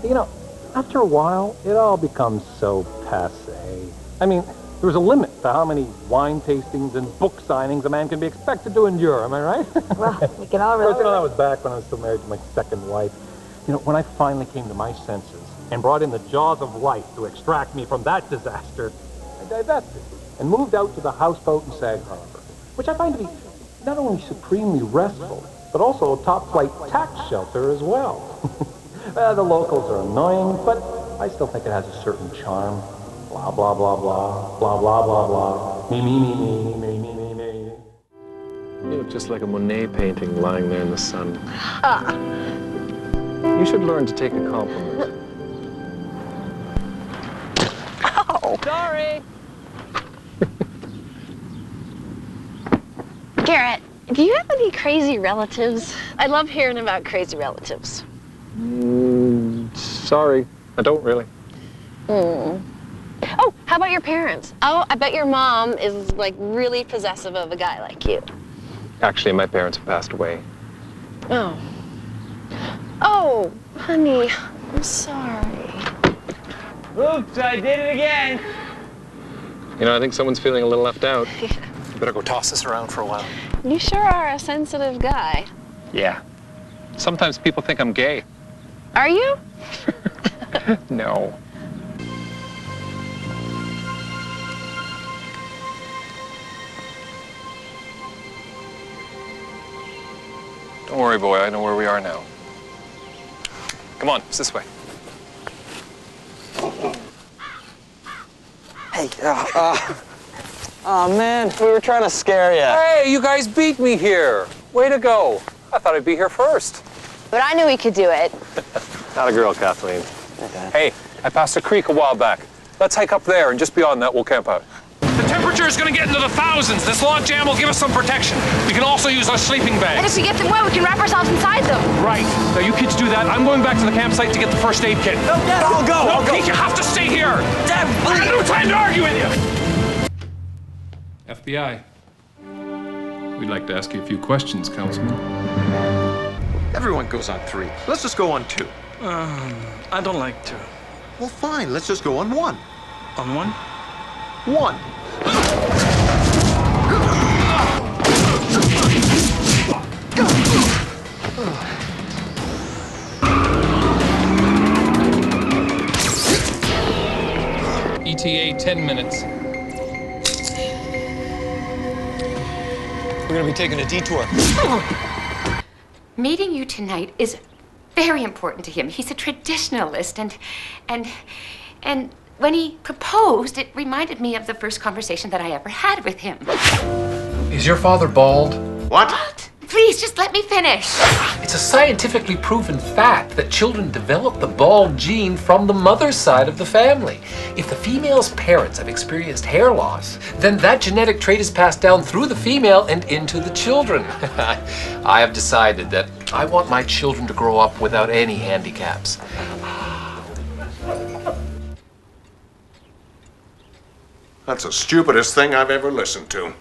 You know, after a while, it all becomes so passé. I mean, there's a limit to how many wine tastings and book signings a man can be expected to endure, am I right? Well, we can all relate. That was back when I was still married to my second wife. You know, when I finally came to my senses and brought in the jaws of life to extract me from that disaster, I divested and moved out to the houseboat in Sag Harbor, which I find to be not only supremely restful, but also a top-flight tax shelter as well. The locals are annoying, but I still think it has a certain charm. Blah, blah, blah, blah, blah, blah, blah, blah. Me, me, me, me, me, me, me, me. You look just like a Monet painting lying there in the sun. Ah. You should learn to take a compliment. Oh. Sorry! Garrett, do you have any crazy relatives? I love hearing about crazy relatives. Sorry, I don't really. Oh, how about your parents? Oh, I bet your mom is like really possessive of a guy like you. Actually, my parents have passed away. Oh. Oh, honey, I'm sorry. Oops, I did it again. You know, I think someone's feeling a little left out. Yeah. You better go toss this around for a while. You sure are a sensitive guy. Yeah. Sometimes people think I'm gay. Are you? No. Don't worry, boy. I know where we are now. Come on, it's this way. Hey, oh man, we were trying to scare you. Hey, you guys beat me here. Way to go. I thought I'd be here first. But I knew we could do it. Not a girl, Kathleen. Okay. Hey, I passed a creek a while back. Let's hike up there, and just beyond that, we'll camp out. The temperature is going to get into the thousands. This log jam will give us some protection. We can also use our sleeping bags. And if we get them wet, we can wrap ourselves inside them. Right. Now, you kids do that. I'm going back to the campsite to get the first aid kit. No, Dad, I'll go. No, I'll go. Pete, you have to stay here. Dad, I got no time to argue with you. FBI. We'd like to ask you a few questions, Councilman. Everyone goes on 3. Let's just go on 2. I don't like to. Well, fine. Let's just go on 1. On one? 1. ETA 10 minutes. We're gonna be taking a detour. Meeting you tonight is very important to him. He's a traditionalist, and when he proposed, it reminded me of the first conversation that I ever had with him. Is your father bald? What? Please, just let me finish. It's a scientifically proven fact that children develop the bald gene from the mother's side of the family. If the female's parents have experienced hair loss, then that genetic trait is passed down through the female and into the children. I have decided that I want my children to grow up without any handicaps. That's the stupidest thing I've ever listened to.